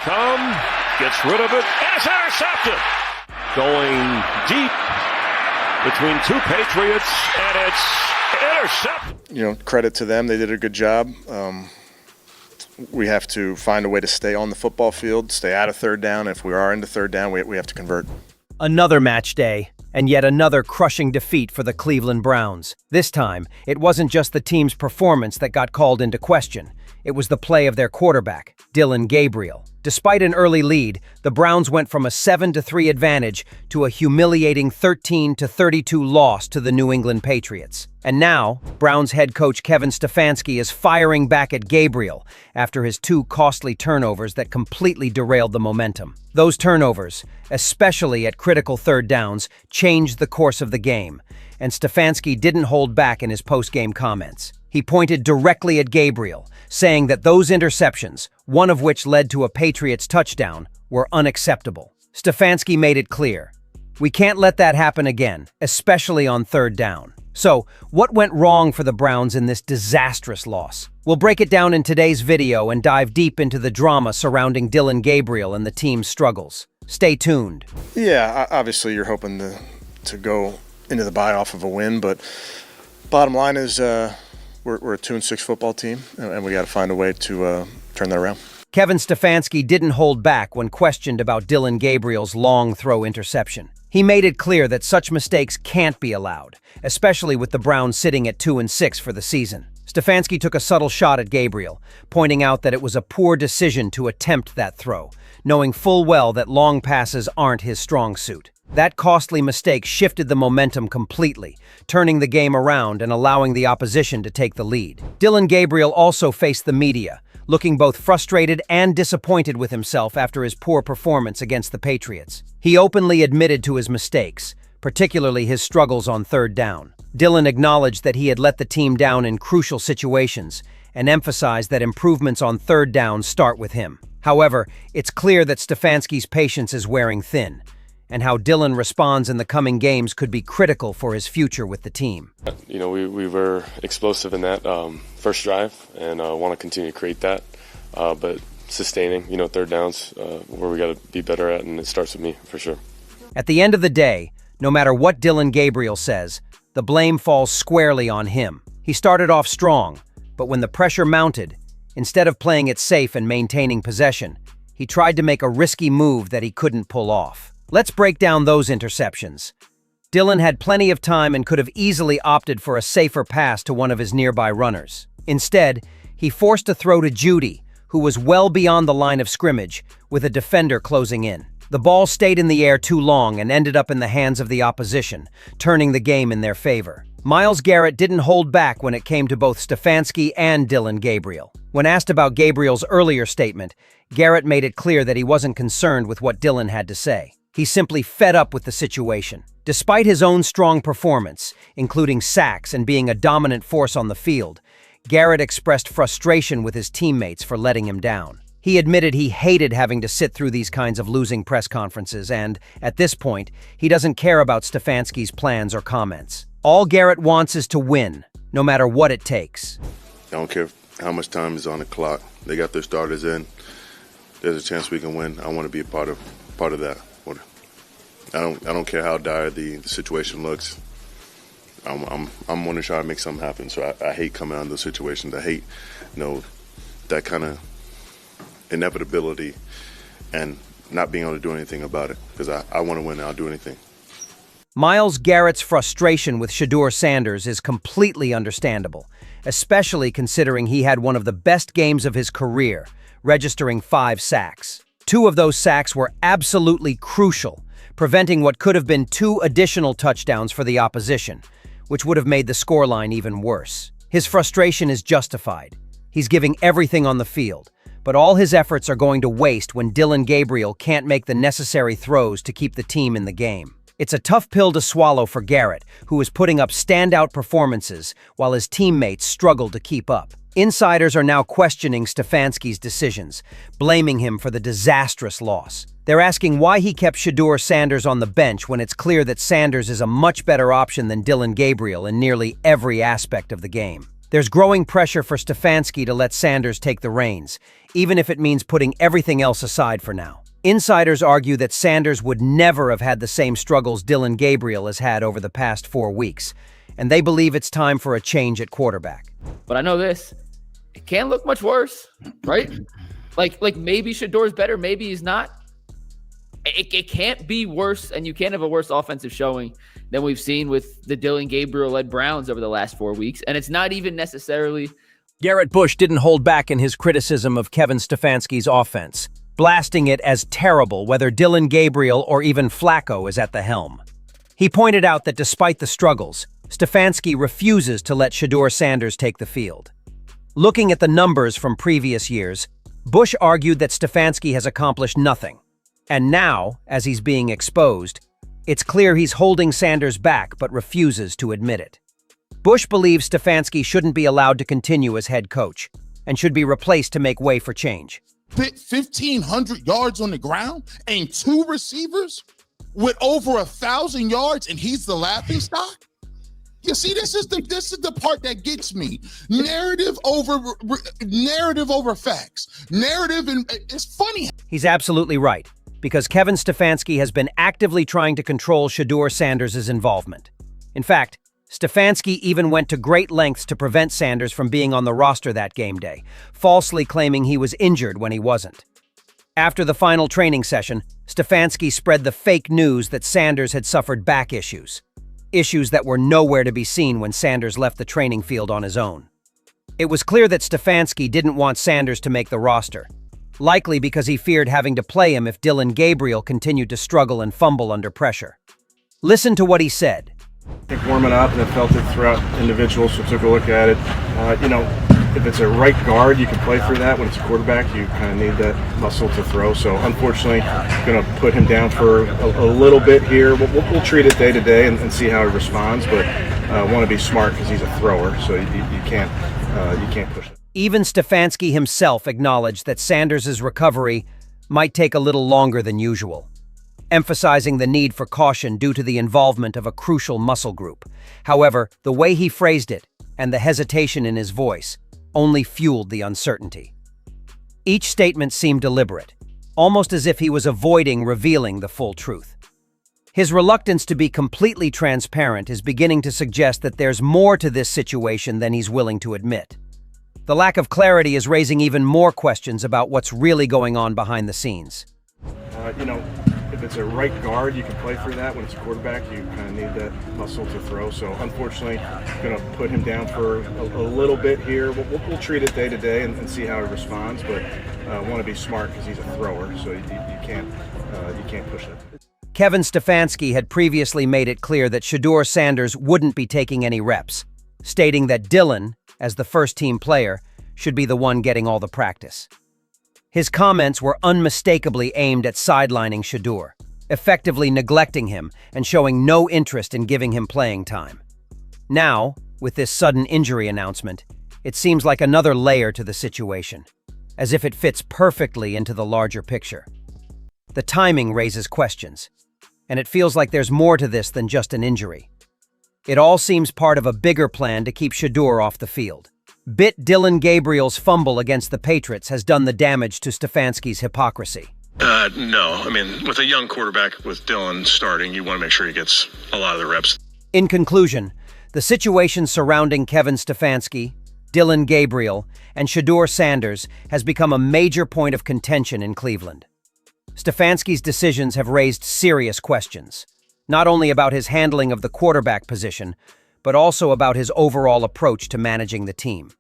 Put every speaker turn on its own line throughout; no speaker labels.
come, gets rid of it, and it's intercepted. Going deep between two Patriots, and it's intercepted.
Credit to them. They did a good job. We have to find a way to stay on the football field, stay out of third down. If we are into third down, we have to convert.
Another match day, and yet another crushing defeat for the Cleveland Browns. This time, it wasn't just the team's performance that got called into question. It was the play of their quarterback, Dillon Gabriel. Despite an early lead, the Browns went from a 7-3 advantage to a humiliating 13-32 loss to the New England Patriots. And now, Browns head coach Kevin Stefanski is firing back at Gabriel after his two costly turnovers that completely derailed the momentum. Those turnovers, especially at critical third downs, changed the course of the game, and Stefanski didn't hold back in his post-game comments. He pointed directly at Gabriel, saying that those interceptions, one of which led to a Patriots touchdown, were unacceptable. Stefanski made it clear, we can't let that happen again, especially on third down. So, what went wrong for the Browns in this disastrous loss? We'll break it down in today's video and dive deep into the drama surrounding Dillon Gabriel and the team's struggles. Stay tuned.
Yeah, obviously you're hoping to go into the bye off of a win, but bottom line is we're a 2-6 football team, and we got to find a way to turn that around.
Kevin Stefanski didn't hold back when questioned about Dillon Gabriel's long throw interception. He made it clear that such mistakes can't be allowed, especially with the Browns sitting at 2-6 for the season. Stefanski took a subtle shot at Gabriel, pointing out that it was a poor decision to attempt that throw, knowing full well that long passes aren't his strong suit. That costly mistake shifted the momentum completely, turning the game around and allowing the opposition to take the lead. Dillon Gabriel also faced the media, looking both frustrated and disappointed with himself after his poor performance against the Patriots. He openly admitted to his mistakes, particularly his struggles on third down. Dillon acknowledged that he had let the team down in crucial situations and emphasized that improvements on third down start with him. However, it's clear that Stefanski's patience is wearing thin, and how Dillon responds in the coming games could be critical for his future with the team.
We were explosive in that first drive, and want to continue to create that, but sustaining, third downs where we got to be better at, and it starts with me, for sure.
At the end of the day, no matter what Dillon Gabriel says, the blame falls squarely on him. He started off strong, but when the pressure mounted, instead of playing it safe and maintaining possession, he tried to make a risky move that he couldn't pull off. Let's break down those interceptions. Dillon had plenty of time and could have easily opted for a safer pass to one of his nearby runners. Instead, he forced a throw to Judy, who was well beyond the line of scrimmage, with a defender closing in. The ball stayed in the air too long and ended up in the hands of the opposition, turning the game in their favor. Myles Garrett didn't hold back when it came to both Stefanski and Dillon Gabriel. When asked about Gabriel's earlier statement, Garrett made it clear that he wasn't concerned with what Dillon had to say. He simply fed up with the situation. Despite his own strong performance, including sacks and being a dominant force on the field, Garrett expressed frustration with his teammates for letting him down. He admitted he hated having to sit through these kinds of losing press conferences and, at this point, he doesn't care about Stefanski's plans or comments. All Garrett wants is to win, no matter what it takes.
I don't care how much time is on the clock. They got their starters in. There's a chance we can win. I want to be a part of that. I don't care how dire the situation looks. I'm want to try to make something happen. So I hate coming out of those situations. I hate, that kind of inevitability and not being able to do anything about it, because I want to win and I'll do anything.
Myles Garrett's frustration with Shedeur Sanders is completely understandable, especially considering he had one of the best games of his career, registering 5 sacks. 2 of those sacks were absolutely crucial, preventing what could have been 2 additional touchdowns for the opposition, which would have made the scoreline even worse. His frustration is justified. He's giving everything on the field, but all his efforts are going to waste when Dillon Gabriel can't make the necessary throws to keep the team in the game. It's a tough pill to swallow for Garrett, who is putting up standout performances while his teammates struggle to keep up. Insiders are now questioning Stefanski's decisions, blaming him for the disastrous loss. They're asking why he kept Shedeur Sanders on the bench when it's clear that Sanders is a much better option than Dillon Gabriel in nearly every aspect of the game. There's growing pressure for Stefanski to let Sanders take the reins, even if it means putting everything else aside for now. Insiders argue that Sanders would never have had the same struggles Dillon Gabriel has had over the past 4 weeks, and they believe it's time for a change at quarterback.
But I know this, it can't look much worse, right? Like maybe Shador's better, maybe he's not. It can't be worse, and you can't have a worse offensive showing than we've seen with the Dillon Gabriel-led Browns over the last 4 weeks. And it's not even necessarily...
Garrett Bush didn't hold back in his criticism of Kevin Stefanski's offense, blasting it as terrible whether Dillon Gabriel or even Flacco is at the helm. He pointed out that despite the struggles, Stefanski refuses to let Shedeur Sanders take the field. Looking at the numbers from previous years, Bush argued that Stefanski has accomplished nothing. And now, as he's being exposed, it's clear he's holding Sanders back but refuses to admit it. Bush believes Stefanski shouldn't be allowed to continue as head coach and should be replaced to make way for change.
1,500 yards on the ground and 2 receivers with over 1,000 yards, and he's the laughingstock? You see, this is the part that gets me. Narrative over facts. Narrative, and it's funny.
He's absolutely right, because Kevin Stefanski has been actively trying to control Shedeur Sanders' involvement. In fact, Stefanski even went to great lengths to prevent Sanders from being on the roster that game day, falsely claiming he was injured when he wasn't. After the final training session, Stefanski spread the fake news that Sanders had suffered back issues that were nowhere to be seen when Sanders left the training field on his own. It was clear that Stefanski didn't want Sanders to make the roster, likely because he feared having to play him if Dillon Gabriel continued to struggle and fumble under pressure. Listen to what he said.
I think warming up, and I felt it throughout individuals, so took a look at it. If it's a right guard, you can play through that. When it's a quarterback, you kind of need that muscle to throw. So unfortunately, going to put him down for a little bit here. We'll treat it day to day and see how he responds, but want to be smart because he's a thrower, so you can't push it.
Even Stefanski himself acknowledged that Sanders' recovery might take a little longer than usual, emphasizing the need for caution due to the involvement of a crucial muscle group. However, the way he phrased it and the hesitation in his voice only fueled the uncertainty. Each statement seemed deliberate, almost as if he was avoiding revealing the full truth. His reluctance to be completely transparent is beginning to suggest that there's more to this situation than he's willing to admit. The lack of clarity is raising even more questions about what's really going on behind the scenes.
If it's a right guard, you can play through that. When it's a quarterback, you kind of need that muscle to throw. So unfortunately, going to put him down for a little bit here. We'll treat it day to day and see how he responds, but want to be smart because he's a thrower, so you can't push it.
Kevin Stefanski had previously made it clear that Shedeur Sanders wouldn't be taking any reps, stating that Dillon, as the first-team player, should be the one getting all the practice. His comments were unmistakably aimed at sidelining Shedeur, effectively neglecting him and showing no interest in giving him playing time. Now, with this sudden injury announcement, it seems like another layer to the situation, as if it fits perfectly into the larger picture. The timing raises questions, and it feels like there's more to this than just an injury. It all seems part of a bigger plan to keep Shedeur off the field. Dillon Gabriel's fumble against the Patriots has done the damage to Stefanski's hypocrisy.
No. With a young quarterback with Dillon starting, you want to make sure he gets a lot of the reps.
In conclusion, the situation surrounding Kevin Stefanski, Dillon Gabriel, and Shedeur Sanders has become a major point of contention in Cleveland. Stefanski's decisions have raised serious questions, not only about his handling of the quarterback position, but also about his overall approach to managing the team.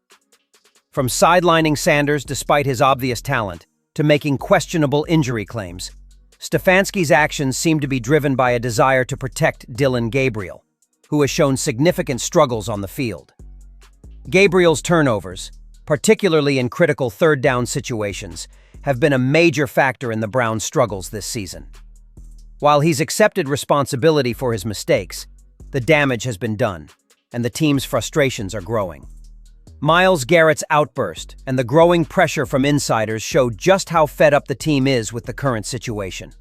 From sidelining Sanders despite his obvious talent, to making questionable injury claims, Stefanski's actions seem to be driven by a desire to protect Dillon Gabriel, who has shown significant struggles on the field. Gabriel's turnovers, particularly in critical third-down situations, have been a major factor in the Browns' struggles this season. While he's accepted responsibility for his mistakes, the damage has been done, and the team's frustrations are growing. Myles Garrett's outburst and the growing pressure from insiders show just how fed up the team is with the current situation.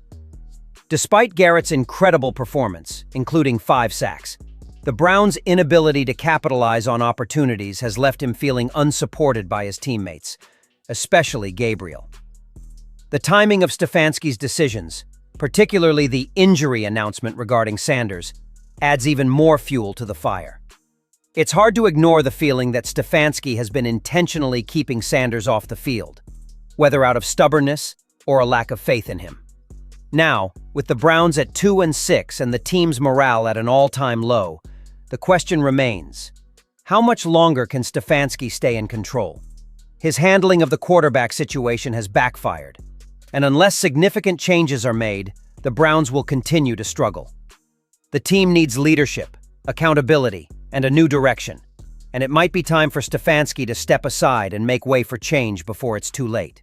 Despite Garrett's incredible performance, including 5 sacks, The Browns' inability to capitalize on opportunities has left him feeling unsupported by his teammates, especially Gabriel. The timing of Stefanski's decisions, particularly the injury announcement regarding Sanders, adds even more fuel to the fire. It's hard to ignore the feeling that Stefanski has been intentionally keeping Sanders off the field, whether out of stubbornness or a lack of faith in him. Now, with the Browns at 2-6 and the team's morale at an all-time low, the question remains, how much longer can Stefanski stay in control? His handling of the quarterback situation has backfired, and unless significant changes are made, the Browns will continue to struggle. The team needs leadership, accountability, and a new direction, and it might be time for Stefanski to step aside and make way for change before it's too late.